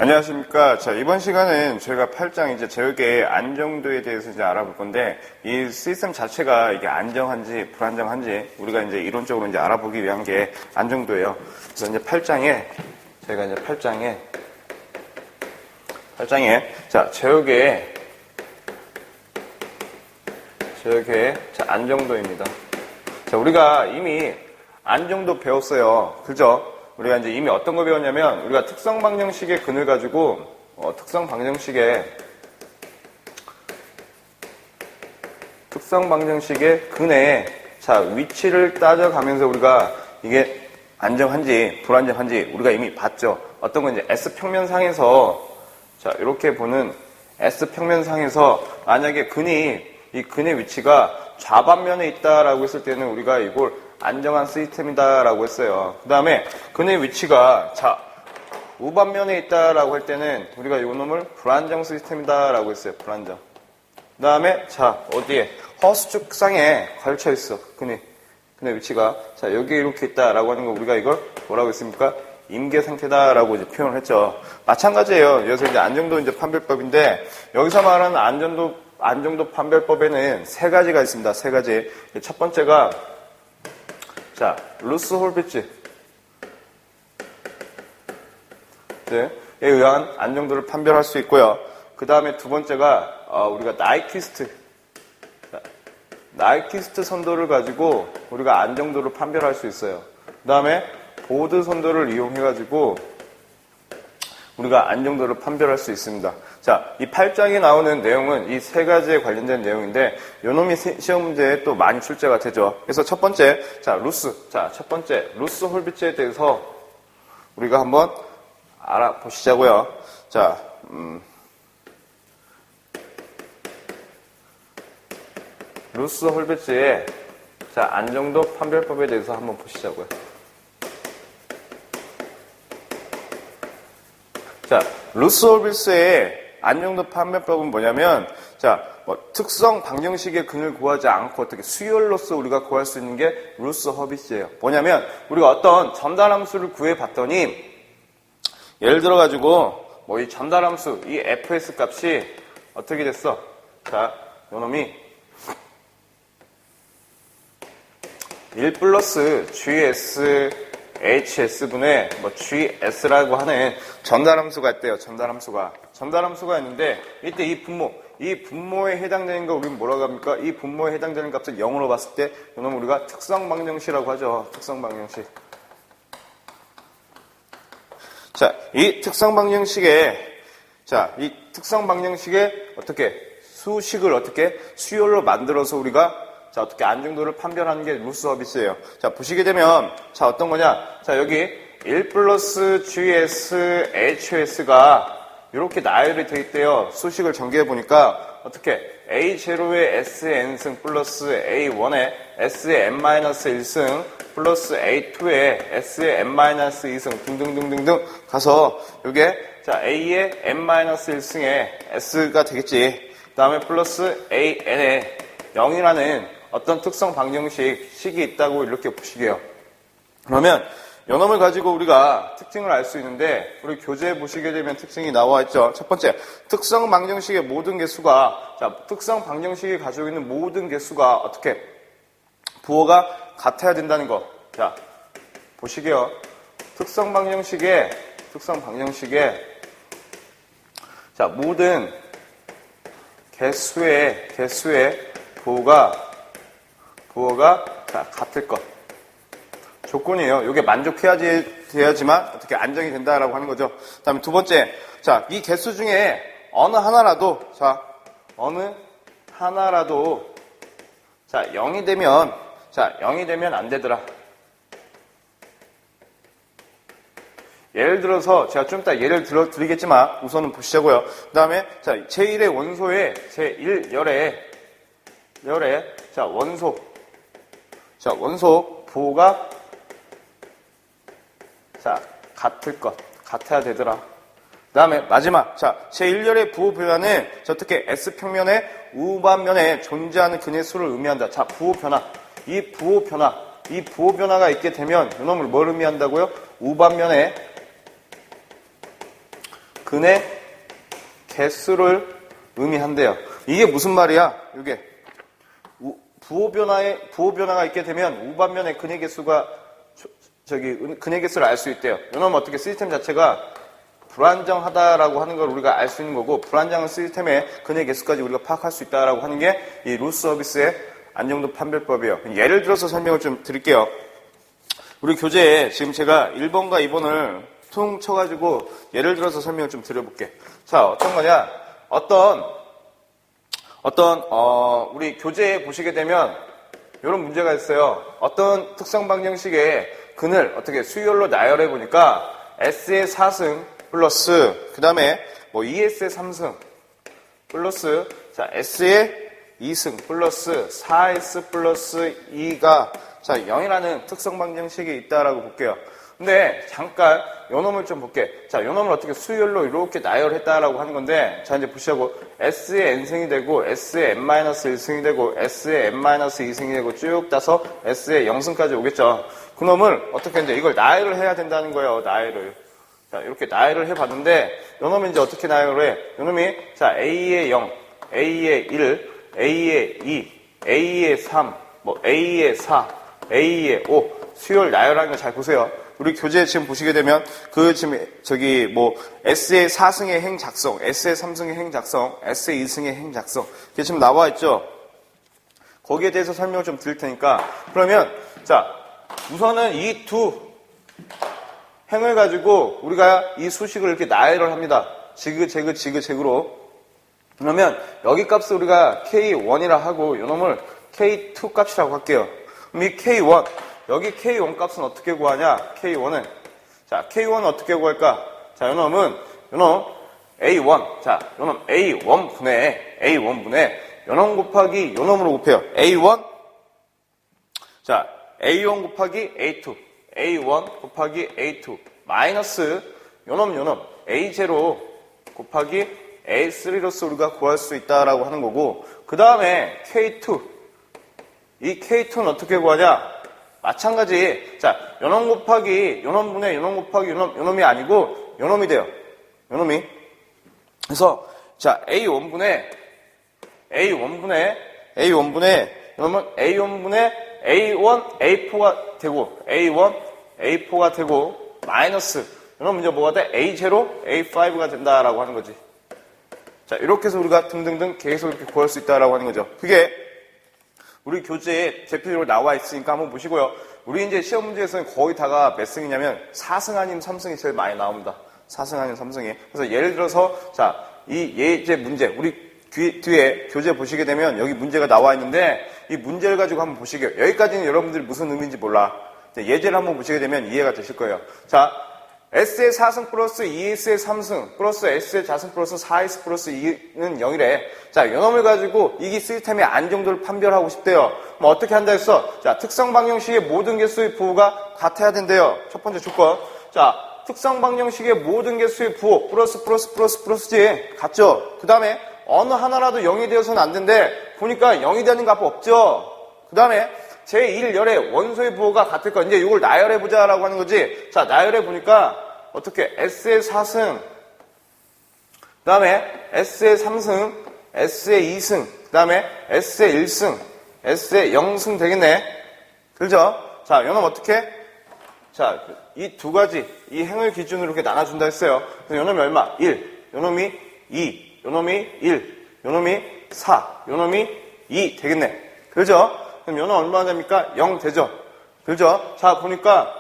안녕하십니까. 자, 이번 시간은 저희가 8장 이제 제역의 안정도에 대해서 이제 알아볼 건데, 이 시스템 자체가 이게 안정한지 불안정한지 우리가 이제 이론적으로 이제 알아보기 위한 게 안정도예요. 그래서 이제 8장에, 저희가 이제 8장에, 자, 제역의 자, 안정도입니다. 자, 우리가 이미 안정도 배웠어요. 그죠? 우리가 이제 이미 어떤 거 배웠냐면, 우리가 특성 방정식의 근을 가지고, 특성 방정식의 근의, 자, 위치를 따져가면서 우리가 이게 안정한지, 불안정한지 우리가 이미 봤죠. 어떤 건 이제 S평면상에서, 자, 이렇게 보는 S평면상에서 만약에 이 근의 위치가 좌반면에 있다라고 했을 때는 우리가 이걸 안정한 시스템이다라고 했어요. 그 다음에 근의 위치가 자 우반면에 있다라고 할 때는 우리가 이 놈을 불안정 시스템이다라고 했어요. 불안정. 그 다음에 자 어디에 허수축상에 걸쳐 있어. 근의 위치가 자 여기 이렇게 있다라고 하는 거 우리가 이걸 뭐라고 했습니까? 임계 상태다라고 이제 표현을 했죠. 마찬가지예요. 여기서 이제 안정도 이제 판별법인데 여기서 말하는 안정도 판별법에는 세 가지가 있습니다. 세 가지. 첫 번째가 자, 루스 홀비츠에 의한 안정도를 판별할 수 있고요. 그 다음에 두 번째가 우리가 나이키스트 선도를 가지고 우리가 안정도를 판별할 수 있어요. 그 다음에 보드 선도를 이용해가지고 우리가 안정도를 판별할 수 있습니다. 자, 이 8장에 나오는 내용은 이 세 가지에 관련된 내용인데 요놈이 시험 문제에 또 많이 출제가 되죠. 그래서 첫 번째, 첫 번째 루스 홀비츠에 대해서 우리가 한번 알아보시자고요. 자, 루스 홀비츠의 자, 안정도 판별법에 대해서 한번 보시자고요. 자, 루스 홀비츠의 안정도 판별법은 뭐냐면, 자, 특성 방정식의 근을 구하지 않고 어떻게 수열로서 우리가 구할 수 있는 게 루스 홀비츠예요. 뭐냐면, 우리가 어떤 전달함수를 구해봤더니, 예를 들어가지고, 이 전달함수, 이 fs 값이 어떻게 됐어? 자, 요놈이 1 플러스 gs hs분의 gs라고 하는 전달함수가 있대요. 전달함수가 있는데 이때 이 분모에 해당되는 거 우리는 뭐라고 합니까? 이 분모에 해당되는 값을 0으로 봤을 때 이놈 우리가 특성 방정식이라고 하죠. 특성 방정식. 자, 이 특성 방정식에 어떻게 수식을 어떻게 수열로 만들어서 우리가 자, 어떻게 안정도를 판별하는 게 루스 홀비츠예요. 자, 보시게 되면, 자, 어떤 거냐? 자, 여기 1 플러스 gs, hs가 이렇게 나열이 돼 있대요. 수식을 전개해 보니까, 어떻게? a0의 sn승 플러스 a1의 s의 n-1승 플러스 a2의 s의 n-2승 등등등등등 가서, 요게, 자, a의 n-1승의 s가 되겠지. 그 다음에 플러스 an의 0이라는 어떤 특성 방정식이 있다고 이렇게 보시게요. 그러면 요놈을 가지고 우리가 특징을 알 수 있는데 우리 교재에 보시게 되면 특징이 나와 있죠. 첫 번째, 특성 방정식의 모든 개수가 자, 특성 방정식이 가지고 있는 모든 개수가 어떻게 부호가 같아야 된다는 거. 자, 보시게요. 특성 방정식의 자, 모든 개수의 부호가 자, 같을 것. 조건이에요. 이게 만족해야지만 어떻게 안정이 된다라고 하는 거죠. 그 다음에 두 번째, 자, 이 개수 중에 어느 하나라도 자, 0이 되면 안 되더라. 예를 들어서 제가 좀 이따 예를 드리겠지만 우선은 보시자고요. 그 다음에 자, 제1의 원소의 제1열의 자, 원소 부호가 자, 같아야 되더라. 그 다음에 마지막, 자, 제1열의 부호 변화는 어떻게 S평면의 우반면에 존재하는 근의 수를 의미한다. 자, 부호 변화. 이 부호 변화가 있게 되면 이놈을 뭘 의미한다고요? 우반면에 근의 개수를 의미한대요. 이게 무슨 말이야? 이게 부호 변화가 있게 되면 우반면의 근의 개수가 근의 개수를 알 수 있대요. 이러면 어떻게 시스템 자체가 불안정하다라고 하는 걸 우리가 알 수 있는 거고, 불안정한 시스템의 근의 개수까지 우리가 파악할 수 있다라고 하는 게 이 루스 서비스의 안정도 판별법이에요. 예를 들어서 설명을 좀 드릴게요. 우리 교재에 지금 제가 1번과 2번을 퉁 쳐가지고 예를 들어서 설명을 좀 드려볼게. 자, 어떤 거냐? 우리 교재에 보시게 되면 이런 문제가 있어요. 어떤 특성 방정식의 근을 어떻게 수열로 나열해 보니까 S의 4승 플러스 그 다음에 뭐 ES의 3승 플러스 자 S의 2승 플러스 4S 플러스 2가 자 0이라는 특성 방정식이 있다라고 볼게요. 근데 잠깐 요 놈을 좀 볼게. 자, 요 놈을 어떻게 수열로 이렇게 나열했다라고 하는 건데, 자 이제 보시자고 S의 n승이 되고 S의 n-1승이 되고 S의 n-2승이 되고 쭉 따서 S의 0승까지 오겠죠. 그 놈을 어떻게 했는데 이걸 나열을 해야 된다는 거예요. 나열을. 자, 이렇게 나열을 해봤는데 요 놈이 이제 어떻게 나열을 해? 요 놈이 자 A의 0, A의 1, A의 2, A의 3, 뭐 A의 4, A의 5 수열 나열하는 거 잘 보세요. 우리 교재 지금 보시게 되면 그 지금 저기 뭐 S의 4승의 행 작성, S의 3승의 행 작성, S의 2승의 행 작성 이게 지금 나와 있죠. 거기에 대해서 설명을 좀 드릴 테니까 그러면 자 우선은 이 두 행을 가지고 우리가 이 수식을 이렇게 나열을 합니다. 지그재그로 그러면 여기 값을 우리가 K1이라 하고 이놈을 K2 값이라고 할게요. 그럼 이 K1 여기 K1 값은 어떻게 구하냐? K1은 자 K1은 어떻게 구할까? 자 요놈은 요놈 A1 자 요놈 A1분의 요놈 곱하기 요놈으로 곱해요. A1 자 A1 곱하기 A2 A1 곱하기 A2 마이너스 요놈 A0 곱하기 A3로서 우리가 구할 수 있다라고 하는 거고 그 다음에 K2 이 K2는 어떻게 구하냐? 마찬가지. 자, 요놈 곱하기 요놈분의 요놈 곱하기 요놈이 아니고 요놈이 돼요. 요놈이. 그래서 자, A1분의 요놈은 A1분의 A1 A4가 되고 A1 A4가 되고 마이너스 요놈은 이제 뭐가 돼? A0 A5가 된다라고 하는 거지. 자, 이렇게 해서 우리가 등등등 계속 이렇게 구할 수 있다라고 하는 거죠. 그게 우리 교재에 대표적으로 나와 있으니까 한번 보시고요. 우리 이제 시험 문제에서는 거의 다가 몇 승이냐면 4승 아니면 3승이 제일 많이 나옵니다. 4승 아니면 3승이. 그래서 예를 들어서 자, 이 예제 문제 우리 뒤에 교재 보시게 되면 여기 문제가 나와 있는데 이 문제를 가지고 한번 보시게요. 여기까지는 여러분들이 무슨 의미인지 몰라. 예제를 한번 보시게 되면 이해가 되실 거예요. 자, S의 4승 플러스 2S의 3승 플러스 S의 4승 플러스 4S 플러스 2는 0이래. 자, 이놈을 가지고 이 시스템의 안정도를 판별하고 싶대요. 뭐 어떻게 한다 했어? 자, 특성 방정식의 모든 개수의 부호가 같아야 된대요. 첫 번째 조건. 자, 특성 방정식의 모든 개수의 부호 플러스지. 같죠? 그 다음에 어느 하나라도 0이 되어서는 안 된대. 보니까 0이 되는 값 없죠? 그 다음에 제1열의 원소의 부호가 같을 거. 이제 이걸 나열해보자라고 하는 거지. 자, 나열해보니까 어떻게 S의 4승, 그 다음에 S의 3승, S의 2승, 그 다음에 S의 1승, S의 0승 되겠네. 그죠? 자, 요놈 어떻게? 자, 이 두 가지, 이 행을 기준으로 이렇게 나눠준다 했어요. 그래서 요놈이 얼마? 1, 요놈이 2, 요놈이 1, 요놈이 4, 요놈이 2 되겠네. 그죠? 그럼 요놈 얼마나 됩니까? 0 되죠? 그죠? 자, 보니까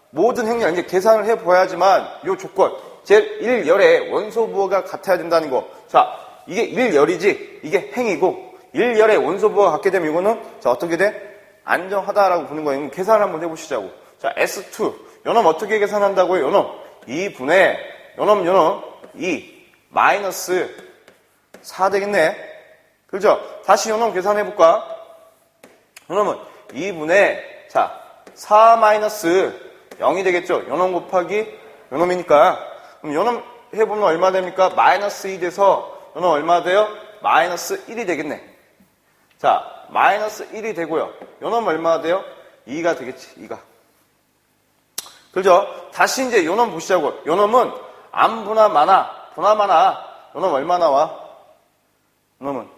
모든 행렬, 이제 계산을 해봐야지만 요 조건, 제1열의 원소 부호가 같아야 된다는 거. 자, 이게 1열이지, 이게 행이고, 1열의 원소 부호가 같게 되면 이거는, 자, 어떻게 돼? 안정하다라고 보는 거예요. 계산을 한번 해보시자고. 자, S2. 요놈 어떻게 계산한다고요? 요놈 2분의, 요놈 2, 마이너스 4 되겠네. 그죠? 다시 요놈 계산해볼까? 요놈은 2분의, 자, 4 마이너스 0이 되겠죠? 요놈 곱하기 요놈이니까. 그럼 요놈 해보면 얼마 됩니까? 마이너스 2 돼서 요놈 얼마 돼요? 마이너스 1이 되겠네. 자, 마이너스 1이 되고요. 요놈 얼마 돼요? 2가 되겠지, 2가. 그죠? 다시 이제 요놈 보시자고. 요놈은 암분화 많아 보나마나 요놈 얼마 나와? 요놈은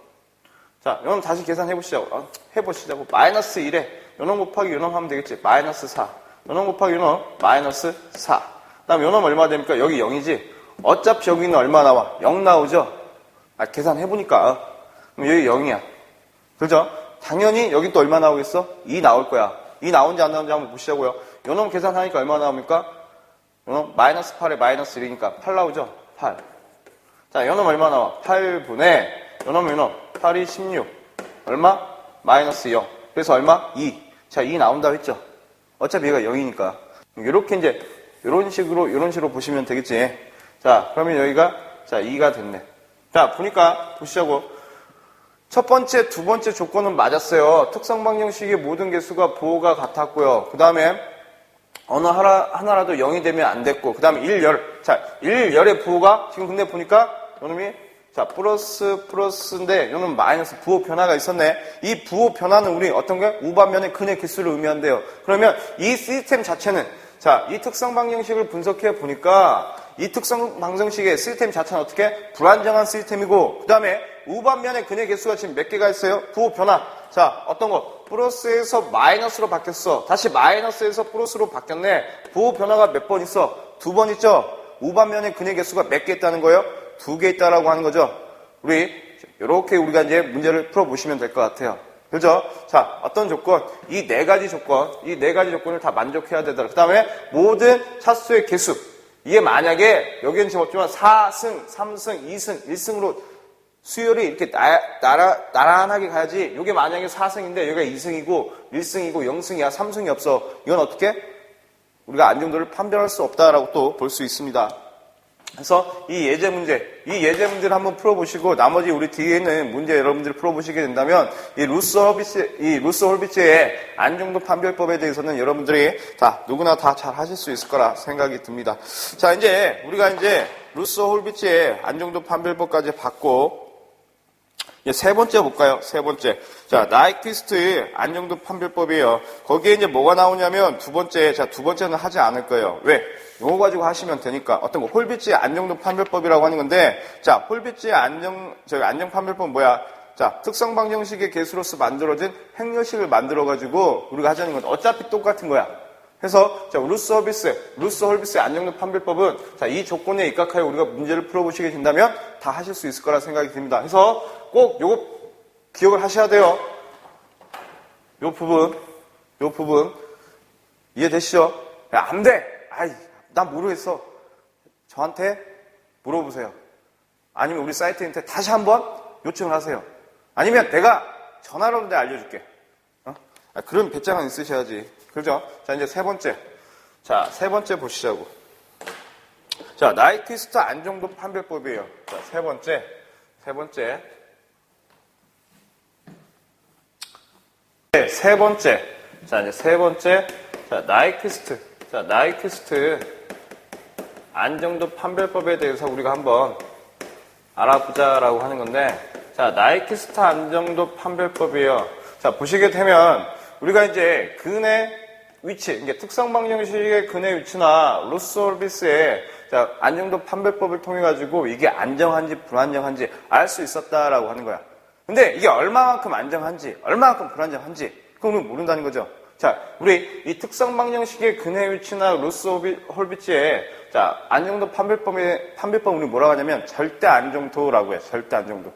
자, 요놈 다시 계산해보시자고. 해보시자고. 마이너스 1에 요놈 곱하기 요놈 하면 되겠지. 마이너스 4. 요놈 곱하기 요놈 마이너스 4. 그 다음 요놈 얼마 됩니까? 여기 0이지. 어차피 여기는 얼마 나와? 0 나오죠? 계산해보니까. 그럼 여기 0이야. 그죠? 당연히 여기 또 얼마 나오겠어? 2 나올 거야. 2 나온지 안 나온지 한번 보시자고요. 요놈 계산하니까 얼마 나옵니까? 요놈 마이너스 8에 마이너스 1이니까 8 나오죠? 8. 자, 요놈 얼마 나와? 8분의 요놈 8이 16. 얼마? 마이너스 0. 그래서 얼마? 2. 자, 2 나온다고 했죠? 어차피 얘가 0이니까. 이렇게 이제, 이런 식으로 보시면 되겠지. 자, 그러면 여기가, 자, 2가 됐네. 자, 보니까, 보시자고. 첫 번째, 두 번째 조건은 맞았어요. 특성 방정식의 모든 개수가 부호가 같았고요. 그 다음에, 어느 하나라도 0이 되면 안 됐고, 그 다음에 1, 열. 자, 1, 열의 부호가, 지금 근데 보니까, 요놈이, 자, 플러스인데, 요놈 마이너스 부호 변화가 있었네. 이 부호 변화는 우리 어떤 게? 우반면의 근의 개수를 의미한대요. 그러면 이 시스템 자체는, 자, 이 특성 방정식을 분석해 보니까, 이 특성 방정식의 시스템 자체는 어떻게? 불안정한 시스템이고, 그 다음에 우반면의 근의 개수가 지금 몇 개가 있어요? 부호 변화. 자, 어떤 거? 플러스에서 마이너스로 바뀌었어. 다시 마이너스에서 플러스로 바뀌었네. 부호 변화가 몇 번 있어? 2번 있죠? 우반면의 근의 개수가 몇 개 있다는 거예요? 2개 있다라고 하는 거죠. 이렇게 우리가 이제 문제를 풀어보시면 될 것 같아요. 그죠? 자, 어떤 조건? 이 네 가지 조건을 다 만족해야 되더라. 그 다음에 모든 차수의 개수. 이게 만약에, 여기는 지금 없지만 4승, 3승, 2승, 1승으로 수열이 이렇게 나란하게 가야지. 이게 만약에 4승인데 여기가 2승이고, 1승이고, 0승이야, 3승이 없어. 이건 어떻게? 우리가 안정도를 판별할 수 없다라고 또 볼 수 있습니다. 그래서 이 예제 문제를 한번 풀어보시고 나머지 우리 뒤에 있는 문제 여러분들이 풀어보시게 된다면 이 루스 홀비츠의 안정도 판별법에 대해서는 여러분들이 누구나 다 잘 하실 수 있을 거라 생각이 듭니다. 자, 우리가 루스 홀비츠의 안정도 판별법까지 봤고 세 번째 볼까요? 세 번째. 자, 나이퀴스트의 안정도 판별법이에요. 거기에 뭐가 나오냐면 두 번째는 하지 않을 거예요. 왜? 이거 가지고 하시면 되니까. 어떤 거? 홀비츠의 안정도 판별법이라고 하는 건데, 자, 홀비츠의 안정 판별법은 뭐야? 자, 특성 방정식의 개수로서 만들어진 행렬식을 만들어가지고 우리가 하자는 건 어차피 똑같은 거야. 그래서, 자, 루스 홀비츠의 안정도 판별법은, 자, 이 조건에 입각하여 우리가 문제를 풀어보시게 된다면 다 하실 수 있을 거라 생각이 듭니다. 그래서 꼭 요거 기억을 하셔야 돼요. 요 부분. 이해되시죠? 야, 안 돼! 난 모르겠어. 저한테 물어보세요. 아니면 우리 사이트한테 다시 한번 요청을 하세요. 아니면 내가 전화로 내가 알려줄게. 그런 배짱은 있으셔야지. 그죠? 자, 이제 세 번째. 자, 세 번째 보시자고. 자, 나이퀴스트 안정도 판별법이에요. 자, 세 번째. 네, 세 번째. 자, 이제 세 번째. 자, 나이퀴스트 안정도 판별법에 대해서 우리가 한번 알아보자라고 하는 건데, 자, 나이퀴스트 안정도 판별법이에요. 자, 보시게 되면, 우리가 이제 근의 위치, 이게 특성 방정식의 근의 위치나 루스 홀비츠의 안정도 판별법을 통해 가지고 이게 안정한지 불안정한지 알 수 있었다라고 하는 거야. 근데 이게 얼마만큼 안정한지, 얼마만큼 불안정한지, 그건 우리는 모른다는 거죠. 자, 우리 이 특성 방정식의 근의 위치나 루스 홀비츠의 안정도 판별법 우리 뭐라고 하냐면 절대 안정도라고 해요. 절대 안정도.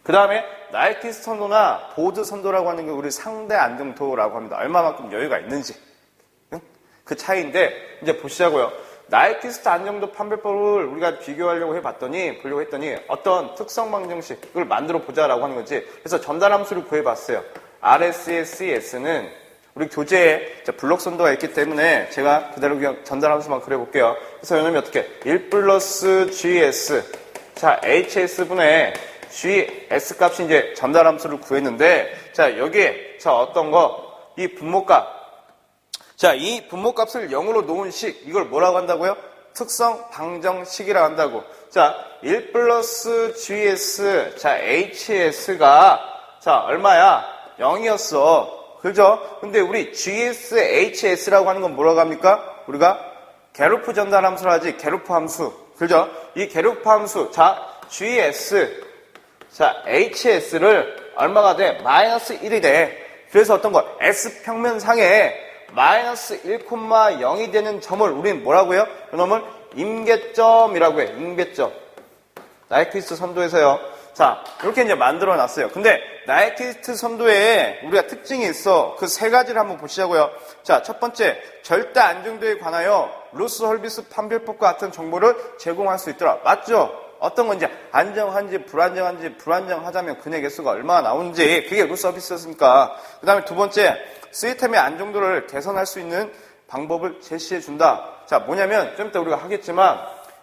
그 다음에 나이퀴스트 선도나 보드 선도라고 하는 게 우리 상대 안정도라고 합니다. 얼마만큼 여유가 있는지. 그 차이인데 이제 보시자고요. 나이퀴스트 안정도 판별법을 우리가 보려고 했더니 어떤 특성 방정식을 만들어 보자라고 하는 거지. 그래서 전달함수를 구해봤어요. RSS는 우리 교재에 블록 선도가 있기 때문에 제가 그대로 그냥 전달함수만 그려볼게요. 그래서 이놈이 어떻게? 1 플러스 GS. 자, HS분의 GS 값이 이제 전달함수를 구했는데, 자, 여기에, 어떤 거? 이 분모값. 자, 이 분모값을 0으로 놓은 식. 이걸 뭐라고 한다고요? 특성 방정식이라고 한다고. 자, 1 플러스 GS. 자, HS가, 얼마야? 0이었어. 그죠? 근데 우리 GS, HS라고 하는 건 뭐라고 합니까? 우리가 게르프 전달함수를 하지, 게르프 함수. 그죠? 이 괴력파 함수, 자, GS, 자, HS를 얼마가 돼? 마이너스 1이 돼. 그래서 어떤 거? S평면상에 마이너스 1,0이 되는 점을 우리는 뭐라고요? 이놈을 임계점이라고 해. 임계점. 나이키스트 선도에서요. 자, 이렇게 이제 만들어 놨어요. 근데 나이키스트 선도에 우리가 특징이 있어. 그 세 가지를 한번 보시자고요. 자, 첫 번째, 절대 안정도에 관하여 루스 헐비스 판별법과 같은 정보를 제공할 수 있더라. 맞죠? 어떤 건지 안정한지 불안정하자면 근의 개수가 얼마나 나오는지 그게 루스 헐비스였으니까. 그 다음에 두 번째, 시스템의 안정도를 개선할 수 있는 방법을 제시해 준다. 자, 뭐냐면 좀 이따 우리가 하겠지만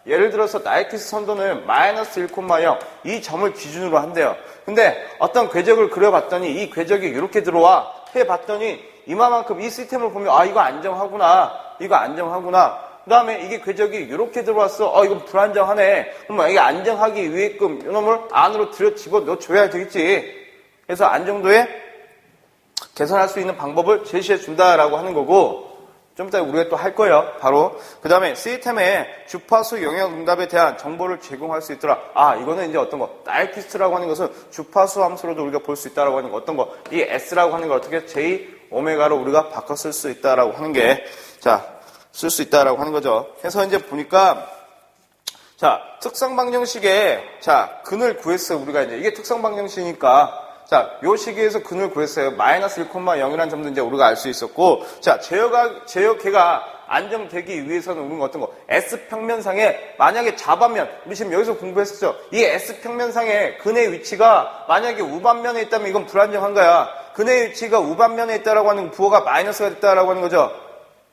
예를 들어서 나이키스 선도는 마이너스 1,0 이 점을 기준으로 한대요. 근데 어떤 궤적을 그려봤더니 이 궤적이 이렇게 들어와 해봤더니 이만큼 이 시스템을 보면 아 이거 안정하구나 이거 안정하구나 그 다음에 이게 궤적이 이렇게 들어왔어 이건 불안정하네 그러면 이게 안정하기 위해끔 이놈을 안으로 들여 집어넣어줘야 되겠지. 그래서 안정도에 개선할 수 있는 방법을 제시해 준다라고 하는 거고 좀 이따 우리가 또 할 거예요. 바로 그 다음에 시스템의 주파수 영역 응답에 대한 정보를 제공할 수 있더라. 이거는 이제 어떤 거 나이키스트라고 하는 것은 주파수 함수로도 우리가 볼 수 있다라고 하는 거 어떤 거 이 S라고 하는 걸 어떻게 J 오메가로 우리가 바꿔 쓸 수 있다라고 하는 게 자 쓸 수 있다라고 하는 거죠. 그래서 이제 보니까 자 특성 방정식에 자 근을 구했어요. 우리가 이제 이게 특성 방정식이니까. 자, 요 시기에서 근을 구했어요. 마이너스 1,0이라는 점도 이제 우리가 알 수 있었고, 자, 제역계가 안정되기 위해서는 우리가 어떤 거? S평면상에 만약에 좌반면, 우리 지금 여기서 공부했었죠? 이 S평면상에 근의 위치가 만약에 우반면에 있다면 이건 불안정한 거야. 근의 위치가 우반면에 있다라고 하는 부호가 마이너스가 됐다라고 하는 거죠.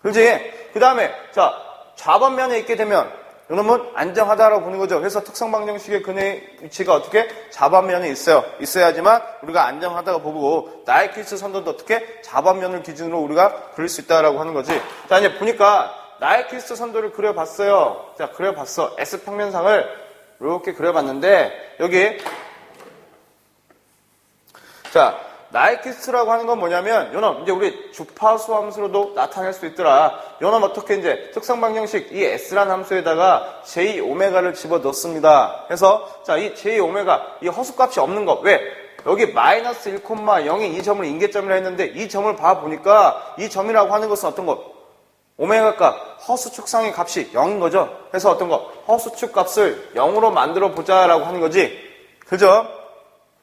그렇지? 그 다음에, 자, 좌반면에 있게 되면, 이놈은 안정하다라고 보는 거죠. 그래서 특성 방정식의 근의 위치가 어떻게? 좌반면에 있어요. 있어야지만 우리가 안정하다고 보고 나이키스 선도도 어떻게? 좌반면을 기준으로 우리가 그릴 수 있다라고 하는 거지. 자, 이제 보니까 나이키스 선도를 그려봤어요. 자, 그려봤어. S평면상을 이렇게 그려봤는데 여기 자 나이키스트라고 하는 건 뭐냐면 요놈 이제 우리 주파수 함수로도 나타낼 수 있더라. 요놈 어떻게 이제 특성 방정식 이 S라는 함수에다가 J 오메가를 집어 넣습니다. 그래서 자 이 J 오메가 이 허수값이 없는 거 왜? 여기 마이너스 1,0이 이 점을 임계점이라 했는데 이 점을 봐 보니까 이 점이라고 하는 것은 어떤 거? 오메가 값 허수축상의 값이 0인 거죠. 그래서 어떤 거? 허수축 값을 0으로 만들어 보자라고 하는 거지. 그죠?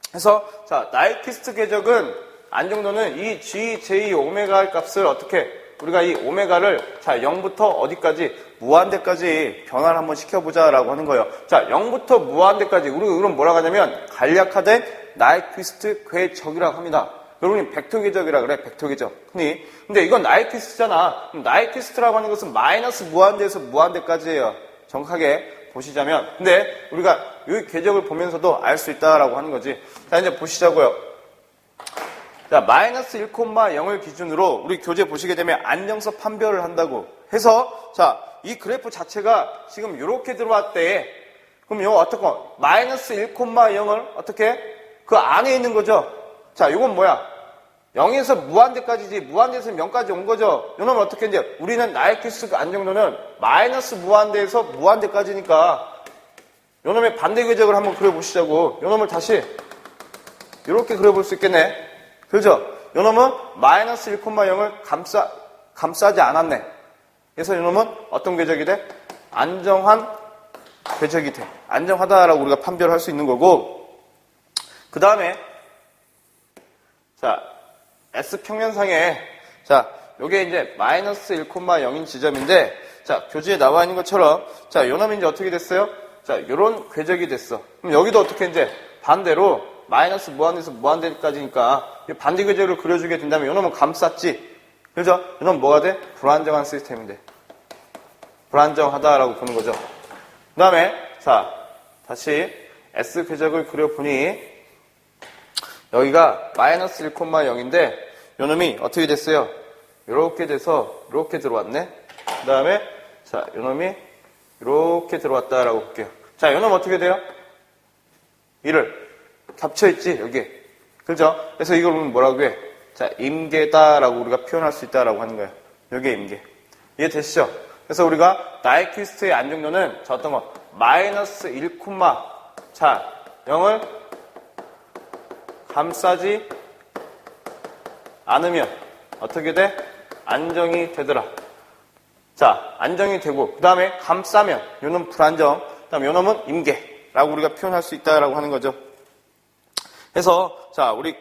그래서 자 나이키스트 궤적은 안정도는 이 G, J, 오메가 값을 어떻게 우리가 이 오메가를 자 0부터 어디까지 무한대까지 변화를 한번 시켜보자라고 하는 거예요. 자 0부터 무한대까지 우리 그럼 뭐라고 하냐면 간략화된 나이키스트 궤적이라고 합니다. 여러분이 벡터 궤적이라 그래 벡터 궤적 흔히. 근데 이건 나이키스트잖아. 그럼 나이키스트라고 하는 것은 마이너스 무한대에서 무한대까지예요. 정확하게 보시자면. 근데 우리가 이 궤적을 보면서도 알 수 있다라고 하는 거지. 자, 이제 보시자고요. 자, 마이너스 1,0을 기준으로 우리 교재 보시게 되면 안정서 판별을 한다고 해서 자, 이 그래프 자체가 지금 이렇게 들어왔대. 그럼 이거 어떻게 마이너스 1,0을 어떻게 그 안에 있는 거죠. 자, 이건 뭐야? 0에서 무한대까지지 무한대에서 0까지 온 거죠. 이놈은 어떻게 이제 우리는 나이키스 안정도는 마이너스 무한대에서 무한대까지니까 요놈의 반대 궤적을 한번 그려보시자고. 요놈을 다시 이렇게 그려볼 수 있겠네. 그죠? 요놈은 마이너스 1,0을 감싸지 않았네. 그래서 요놈은 어떤 궤적이 돼? 안정한 궤적이 돼. 안정하다라고 우리가 판별할 수 있는 거고. 그 다음에 자 S평면상에 자 요게 이제 마이너스 1,0인 지점인데 자 교재에 나와 있는 것처럼 자 요놈이 이제 어떻게 됐어요? 자, 요런 궤적이 됐어. 그럼 여기도 어떻게 이제 반대로 마이너스 무한대에서 무한대까지니까 반대 궤적을 그려주게 된다면 요놈은 감쌌지. 그죠? 요놈은 뭐가 돼? 불안정한 시스템인데. 불안정하다라고 보는 거죠. 그 다음에 자, 다시 S 궤적을 그려보니 여기가 마이너스 1,0인데 요놈이 어떻게 됐어요? 요렇게 돼서 이렇게 들어왔네. 그 다음에 자, 요놈이 이렇게 들어왔다라고 볼게요. 자, 요놈 어떻게 돼요? 이를 겹쳐있지, 여기. 그죠? 그래서 이걸 우리는 뭐라고 해? 자, 임계다라고 우리가 표현할 수 있다라고 하는 거예요. 여기에 임계. 이해되시죠? 그래서 우리가 나이키스트의 안정도는 자, 어떤 거? 마이너스 1, 자, 0을 감싸지 않으면 어떻게 돼? 안정이 되더라. 자, 안정이 되고 그 다음에 감싸면 요놈 불안정, 그 다음에 요놈은 임계라고 우리가 표현할 수 있다라고 하는 거죠. 그래서 자, 우리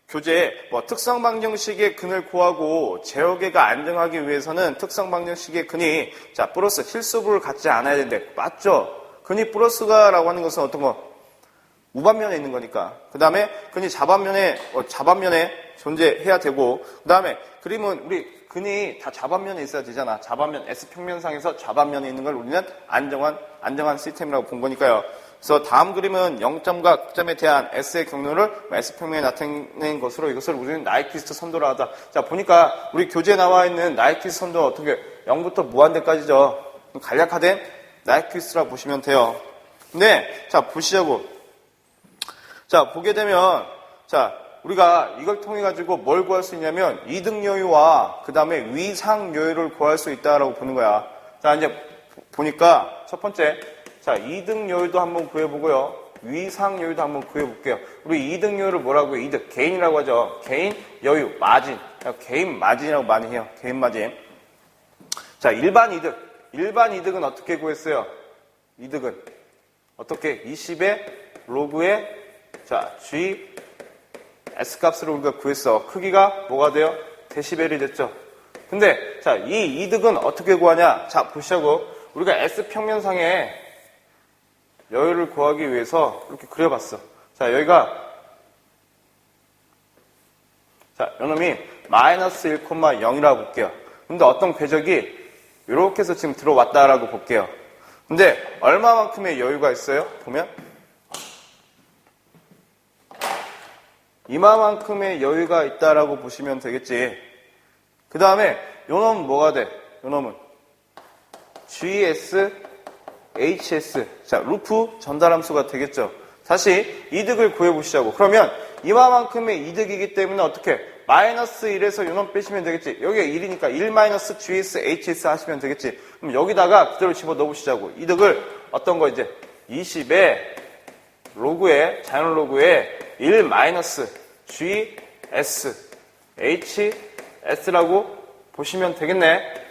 교재에 특성방정식의 근을 구하고 제어계가 안정하기 위해서는 특성방정식의 근이 자 플러스 실수부를 갖지 않아야 되는데 맞죠? 근이 플러스가라고 하는 것은 어떤 거? 우반면에 있는 거니까. 그 다음에 근이 좌반면에 존재해야 되고 그 다음에 그림은 우리 근이 다 좌반면에 있어야 되잖아. 좌반면 S평면상에서 좌반면에 있는 걸 우리는 안정한 시스템이라고 본 거니까요. 그래서 다음 그림은 0점과 극점에 대한 S의 경로를 S평면에 나타낸 것으로 이것을 우리는 나이키스트 선도라 하다. 자, 보니까 우리 교재에 나와 있는 나이키스트 선도가 어떻게 0부터 무한대까지죠. 간략화된 나이키스트라고 보시면 돼요. 근데 자, 보시자고. 자, 보게 되면 자, 우리가 이걸 통해 가지고 뭘 구할 수 있냐면 이등 여유와 그 다음에 위상 여유를 구할 수 있다라고 보는 거야. 자, 이제 보니까 첫 번째 자, 2등 여유도 한번 구해보고요. 위상 여유도 한번 구해볼게요. 우리 2등 여유를 뭐라고 해요? 이득, 개인이라고 하죠. 개인 여유, 마진. 개인 마진이라고 많이 해요. 개인 마진. 자, 일반 이득. 일반 이득은 어떻게 구했어요? 이득은 어떻게? 20의 로그의 자, G S값으로 우리가 구했어. 크기가 뭐가 돼요? 데시벨이 됐죠. 근데 자, 이 이득은 어떻게 구하냐? 자, 보시자고. 우리가 S평면상에 여유를 구하기 위해서 이렇게 그려봤어. 자, 여기가 자, 요놈이 마이너스 1,0이라고 볼게요. 근데 어떤 궤적이 이렇게 해서 지금 들어왔다라고 볼게요. 근데 얼마만큼의 여유가 있어요? 보면 이마만큼의 여유가 있다라고 보시면 되겠지. 그 다음에 요놈은 뭐가 돼? 요놈은 GS HS. 자, 루프 전달함수가 되겠죠. 다시 이득을 구해보시자고. 그러면 이마만큼의 이득이기 때문에 어떻게? 마이너스 1에서 요놈 빼시면 되겠지. 여기가 1이니까 1 마이너스 GS HS 하시면 되겠지. 그럼 여기다가 그대로 집어 넣어보시자고. 이득을 어떤 거 이제 20의 로그에, 자연 로그에 1 마이너스 GS HS라고 보시면 되겠네.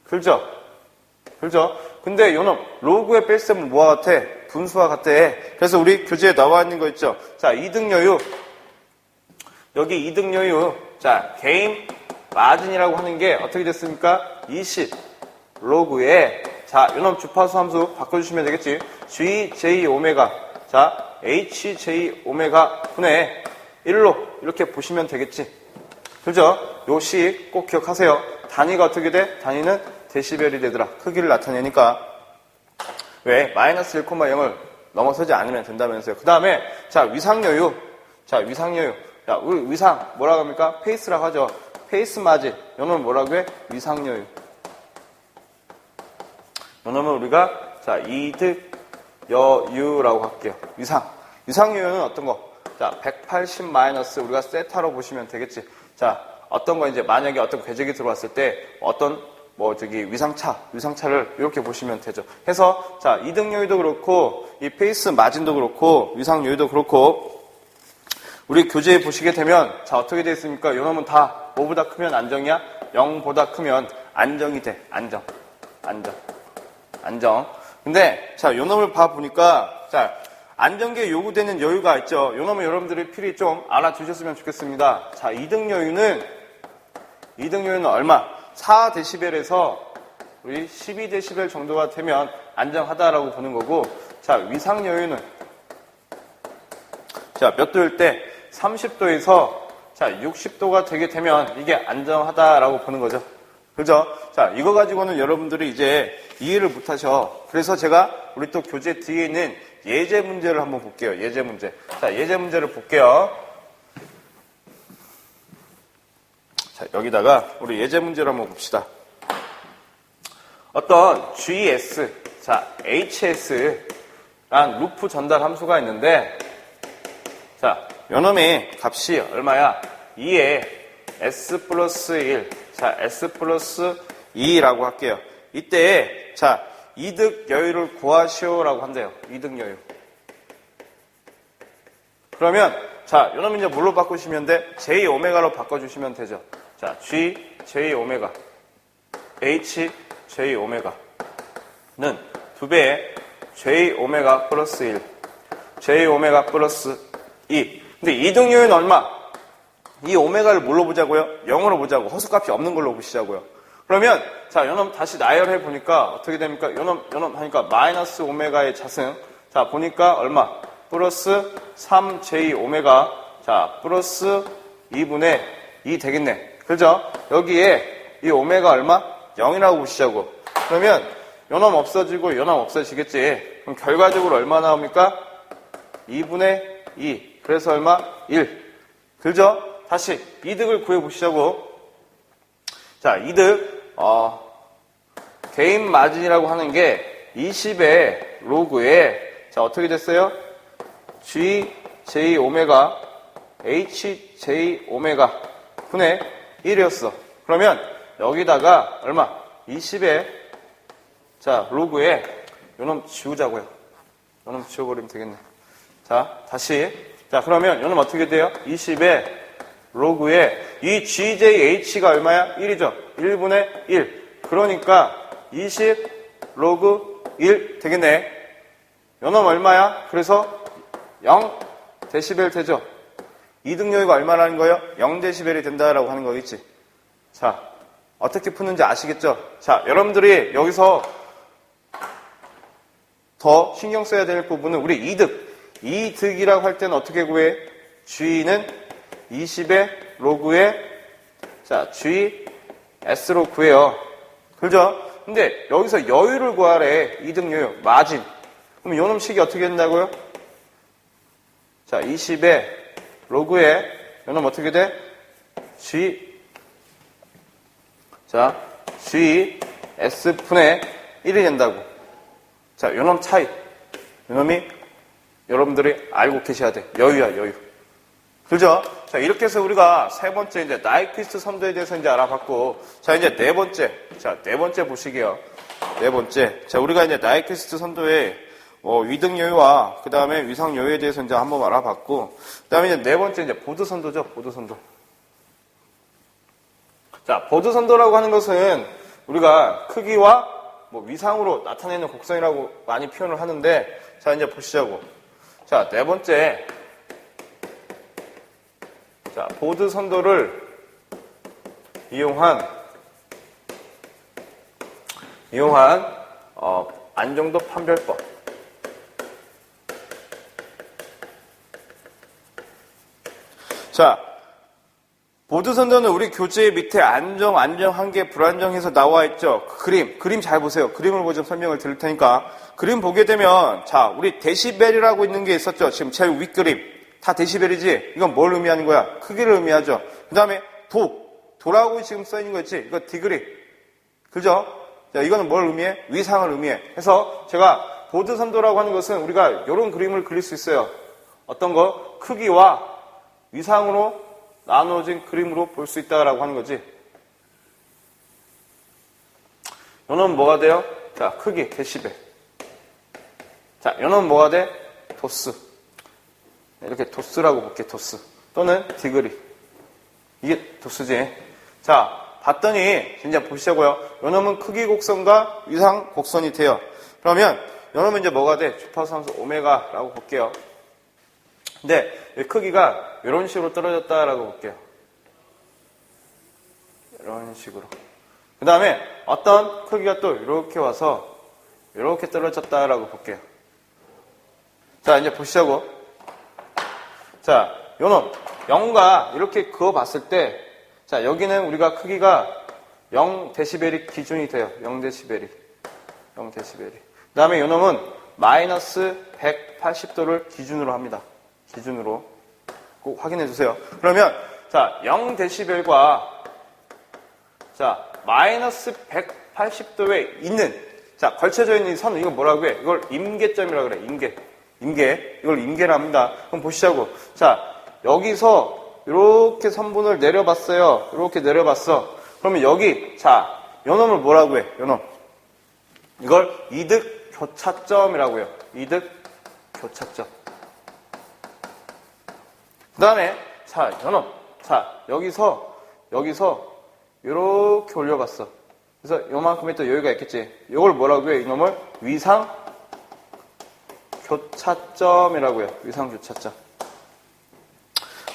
그렇죠? 그렇죠? 근데 요놈 로그에 뺄셈은 뭐와 같아? 분수와 같아. 그래서 우리 교재에 나와 있는 거 있죠? 자, 이등 여유. 여기 이등 여유. 자, 개인 마진이라고 하는 게 어떻게 됐습니까? 20 로그에 자, 요놈 주파수 함수 바꿔주시면 되겠지? GJ 오메가. 자, HJ 오메가 분의 1로 이렇게 보시면 되겠지? 그죠? 요시 꼭 기억하세요. 단위가 어떻게 돼? 단위는 데시벨이 되더라. 크기를 나타내니까. 왜? 마이너스 1,0을 넘어서지 않으면 된다면서요. 그 다음에, 자, 위상여유. 자, 위상여유. 자, 우리 위상, 뭐라고 합니까? 페이스라고 하죠. 페이스 마진. 요놈은 뭐라고 해? 위상여유. 요놈은 우리가, 자, 이득 여유라고 할게요. 위상여유는 어떤 거? 자, 180 마이너스 우리가 세타로 보시면 되겠지. 자, 어떤 거 이제 만약에 어떤 궤적이 들어왔을 때 어떤 위상차를 이렇게 보시면 되죠. 해서, 자, 이등 여유도 그렇고, 이 페이스 마진도 그렇고, 위상 여유도 그렇고, 우리 교재에 보시게 되면, 자, 어떻게 되어 있습니까? 요놈은 다, 뭐보다 크면 안정이야? 0보다 크면 안정이 돼. 안정. 근데, 자, 요놈을 봐보니까, 자, 안정기에 요구되는 여유가 있죠. 요놈은 여러분들이 필히 좀 알아주셨으면 좋겠습니다. 자, 이등 여유는 얼마? 4dB에서 우리 12dB 정도가 되면 안정하다라고 보는 거고, 자, 위상 여유는 자, 몇 도일 때 30도에서 자, 60도가 되게 되면 이게 안정하다라고 보는 거죠. 그죠? 자, 이거 가지고는 여러분들이 이제 이해를 못 하셔. 그래서 제가 우리 또 교재 뒤에 있는 예제 문제를 한번 볼게요. 예제 문제. 자, 예제 문제를 볼게요. 자, 여기다가 우리 예제 문제를 한번 봅시다. 어떤 GS, 자, HS란 루프 전달 함수가 있는데, 자, 요놈의 값이 얼마야? 2에 S 플러스 1, 자, S 플러스 2라고 할게요. 이때, 자, 이득 여유를 구하시오라고 한대요. 이득 여유. 그러면 자, 요놈 이제 뭘로 바꾸시면 돼? J 오메가로 바꿔주시면 되죠. 자, G J 오메가, H J 오메가는 2배의 J 오메가 플러스 1, J 오메가 플러스 2. 근데 이득 여유는 얼마? 이 오메가를 뭘로 보자고요? 0으로 보자고. 허수값이 없는 걸로 보시자고요. 그러면 자, 요놈 다시 나열해 보니까 어떻게 됩니까? 요놈 하니까 마이너스 오메가의 자승. 자, 보니까 얼마? 플러스 3j 오메가. 자, 플러스 2분의 2 되겠네. 그죠? 여기에 이 오메가 얼마? 0이라고 보시자고. 그러면 요놈 없어지고 요놈 없어지겠지. 그럼 결과적으로 얼마 나옵니까? 2분의 2. 그래서 얼마? 1. 그죠? 다시 이득을 구해 보시자고. 자, 이득 개인 마진이라고 하는 게 20의 로그에 자, 어떻게 됐어요? G J 오메가 H J 오메가 분의 1이었어. 그러면 여기다가 얼마? 20의 자, 로그에 요놈 지우자고요. 요놈 지워버리면 되겠네. 자, 다시. 자, 그러면 요놈 어떻게 돼요? 20의 로그에 이 GJH가 얼마야? 1이죠. 1분의 1. 그러니까 20 로그 1 되겠네. 요놈 얼마야? 그래서 0 데시벨 되죠. 이득 여유가 얼마라는 거예요? 0 데시벨이 된다라고 하는 거겠지. 자, 어떻게 푸는지 아시겠죠? 자, 여러분들이 여기서 더 신경 써야 될 부분은 우리 이득이라고 할 때는 어떻게 구해? G는 20의 로그에 자, G S로 구해요. 그죠? 근데 여기서 여유를 구하래. 이득 여유, 마진. 그럼 요놈 식이 어떻게 된다고요? 자, 20의 로그에 요놈 어떻게 돼? G 자, G S 분의 1이 된다고. 자, 요놈 차이. 요놈이 여러분들이 알고 계셔야 돼. 여유야, 여유. 그죠? 자, 이렇게 해서 우리가 세 번째 이제 나이퀴스트 선도에 대해서 이제 알아봤고, 자, 이제 네 번째. 자, 네 번째 보시게요. 네 번째. 자, 우리가 이제 나이퀴스트 선도의 위등 여유와 그 다음에 위상 여유에 대해서 이제 한번 알아봤고, 그 다음에 이제 네 번째 이제 보드 선도죠. 보드 선도. 자, 보드 선도라고 하는 것은 우리가 크기와 위상으로 나타내는 곡선이라고 많이 표현을 하는데, 자, 이제 보시자고. 자, 네 번째. 자, 보드 선도를 이용한 안정도 판별법. 자, 보드 선도는 우리 교재 밑에 안정, 한계, 불안정해서 나와 있죠. 그림 잘 보세요. 그림을 보고 좀 설명을 드릴 테니까. 그림 보게 되면, 자, 우리 데시벨이라고 있는 게 있었죠. 지금 제일 윗그림. 다 데시벨이지? 이건 뭘 의미하는 거야? 크기를 의미하죠. 그 다음에 도라고 지금 써있는 거 있지? 이거 디그리. 그죠? 자, 이거는 뭘 의미해? 위상을 의미해. 그래서 제가 보드 선도라고 하는 것은 우리가 이런 그림을 그릴 수 있어요. 어떤 거? 크기와 위상으로 나눠진 그림으로 볼 수 있다라고 하는 거지. 요놈은 뭐가 돼요? 자, 크기, 데시벨. 자, 요놈은 뭐가 돼? 도스. 이렇게 도스라고 볼게, 도스. 또는 디그리. 이게 도스지. 자, 봤더니, 진짜 보시자고요. 요놈은 크기 곡선과 위상 곡선이 돼요. 그러면, 요놈은 이제 뭐가 돼? 주파수 함수 오메가라고 볼게요. 근데, 이 크기가 이런 식으로 떨어졌다라고 볼게요. 이런 식으로. 그 다음에, 어떤 크기가 또 이렇게 와서, 이렇게 떨어졌다라고 볼게요. 자, 이제 보시자고. 자, 요놈 0과 이렇게 그어봤을 때, 자, 여기는 우리가 크기가 0데시벨이 기준이 돼요. 0데시벨이. 그 다음에 요놈은 마이너스 180도를 기준으로 합니다. 기준으로. 꼭 확인해 주세요. 그러면, 자, 0데시벨과, 자, 마이너스 180도에 있는, 자, 걸쳐져 있는 이 선, 이거 뭐라고 해? 이걸 임계점이라고 그래, 임계. 이걸 임계라 합니다. 그럼 보시자고. 자, 여기서 이렇게 선분을 내려봤어요. 이렇게 내려봤어. 그러면 여기, 자, 요놈을 뭐라고 해? 요놈. 이걸 이득 교차점이라고요. 이득 교차점. 그 다음에, 자, 요놈. 자, 여기서, 요렇게 올려봤어. 그래서 요만큼의 또 여유가 있겠지. 이걸 뭐라고요? 이놈을 위상 교차점이라고요. 위상 교차점.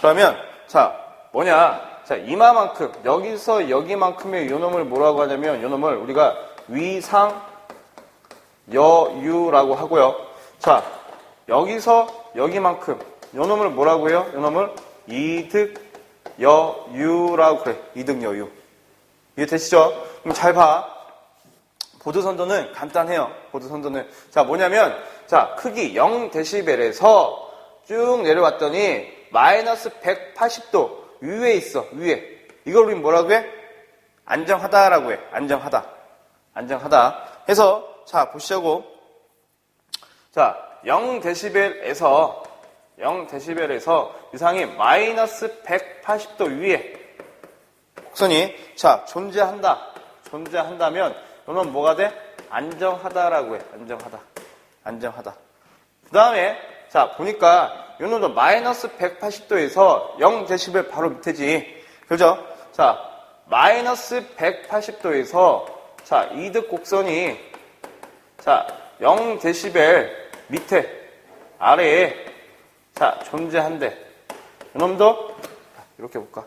그러면, 자, 뭐냐. 자, 이마만큼, 여기서 여기만큼의 요놈을 뭐라고 하냐면, 요놈을 우리가 위상 여유라고 하고요. 자, 여기서 여기만큼, 요놈을 뭐라고 해요? 요놈을 이득 여유라고 그래. 이득 여유. 이해되시죠? 그럼 잘 봐. 보드선도는 간단해요. 보드선도는. 자, 뭐냐면, 자, 크기 0dB에서 쭉 내려왔더니, 마이너스 180도 위에 있어, 위에. 이걸 우리 뭐라고 해? 안정하다라고 해. 안정하다. 안정하다. 해서, 자, 보시자고. 자, 0dB에서 위상이 마이너스 180도 위에 곡선이, 자, 존재한다면, 이건 뭐가 돼? 안정하다라고 해. 안정하다. 그 다음에, 자, 보니까, 요놈도 마이너스 180도에서 0dB 바로 밑에지. 그죠? 자, 마이너스 180도에서, 자, 이득 곡선이, 자, 0dB 밑에, 아래에, 자, 존재한대. 요놈도, 이렇게 볼까?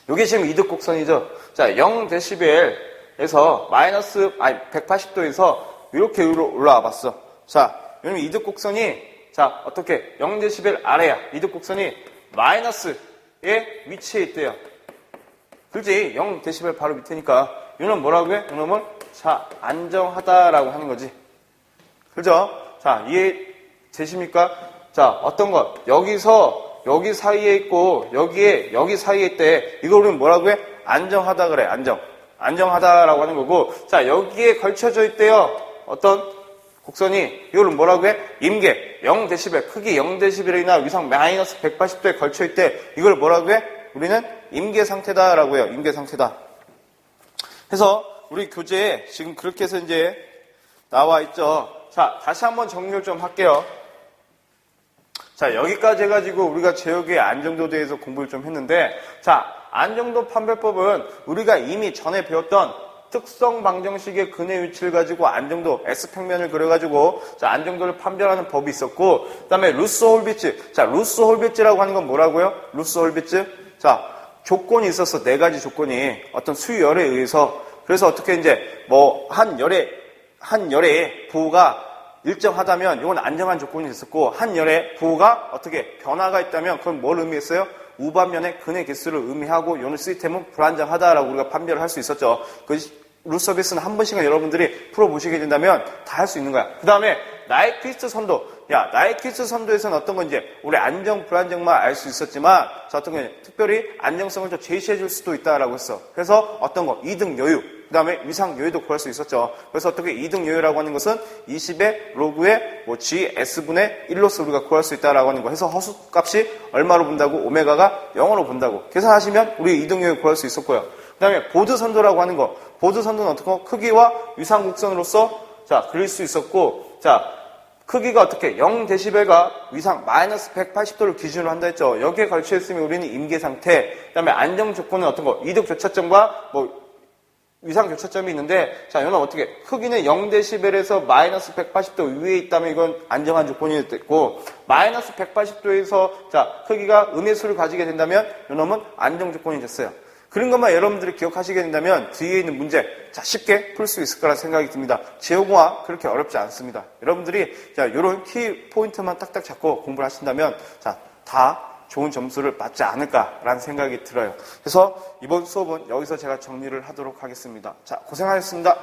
요게 지금 이득 곡선이죠? 자, 0dB에서 마이너스, 180도에서 이렇게 올라와 봤어. 자, 요놈 이득 곡선이, 자, 어떻게? 0dB 아래야. 이득 곡선이 마이너스의 위치에 있대요. 그렇지? 0dB 바로 밑에니까. 요놈 뭐라고 해? 요놈을, 자, 안정하다라고 하는 거지. 그죠? 자, 이해되십니까? 자, 어떤 거? 여기서, 여기 사이에 있고, 여기 사이에 있대. 이걸 우리는 뭐라고 해? 안정하다 그래. 안정하다라고 하는 거고. 자, 여기에 걸쳐져 있대요. 어떤 곡선이. 이걸 뭐라고 해? 임계. 0dB. 크기 0dB이나 위상 마이너스 180도에 걸쳐 있대. 이걸 뭐라고 해? 우리는 임계 상태다라고 해요. 임계 상태다. 해서, 우리 교재에 지금 그렇게 해서 이제 나와 있죠. 자, 다시 한번 정리를 좀 할게요. 자, 여기까지 해가지고 우리가 제역의 안정도에 대해서 공부를 좀 했는데, 자, 안정도 판별법은 우리가 이미 전에 배웠던 특성 방정식의 근의 위치를 가지고 안정도 S평면을 그려가지고, 자, 안정도를 판별하는 법이 있었고, 그 다음에 루소 홀비츠. 자, 루소 홀비츠라고 하는 건 뭐라고요? 루소 홀비츠. 자, 조건이 있었어. 네 가지 조건이. 어떤 수열에 의해서. 그래서 어떻게 이제, 한 열의 부호가 일정하다면 이건 안정한 조건이 있었고, 한 열의 부호가 어떻게 변화가 있다면 그건 뭘 의미했어요? 우반면의 근의 개수를 의미하고 요는 시스템은 불안정하다라고 우리가 판별을 할 수 있었죠. 그 루서비스는 한 번씩은 여러분들이 풀어보시게 된다면 다 할 수 있는 거야. 그 다음에 나이퀴스트 선도. 야, 나이퀴스트 선도에서는 어떤 건지 우리 안정 불안정만 알 수 있었지만, 자, 어떤 건 특별히 안정성을 좀 제시해 줄 수도 있다라고 했어. 그래서 어떤 거? 이등 여유. 그 다음에 위상 여유도 구할 수 있었죠. 그래서 어떻게 이등 여유라고 하는 것은 20의 로그의 GS분의 1로서 우리가 구할 수 있다라고 하는 거. 해서 허수값이 얼마로 본다고? 오메가가 0으로 본다고. 계산하시면 우리 이등 여유 구할 수 있었고요. 그 다음에 보드 선도라고 하는 거. 보드 선도는 어떻게? 크기와 위상 곡선으로서, 자, 그릴 수 있었고, 자, 크기가 어떻게? 0dB가 위상 마이너스 180도를 기준으로 한다 했죠. 여기에 걸쳐 있으면 우리는 임계 상태. 그 다음에 안정 조건은 어떤 거? 이득 교차점과 위상 교차점이 있는데, 자, 이건 어떻게? 크기는 0dB에서 마이너스 180도 위에 있다면 이건 안정한 조건이 됐고, 마이너스 180도에서, 자, 크기가 음의 수를 가지게 된다면 이놈은 안정 조건이 됐어요. 그런 것만 여러분들이 기억하시게 된다면 뒤에 있는 문제, 자, 쉽게 풀 수 있을 거라 생각이 듭니다. 제호공학 그렇게 어렵지 않습니다. 여러분들이, 자, 요런 키 포인트만 딱딱 잡고 공부를 하신다면, 자, 다 좋은 점수를 받지 않을까라는 생각이 들어요. 그래서 이번 수업은 여기서 제가 정리를 하도록 하겠습니다. 자, 고생하셨습니다.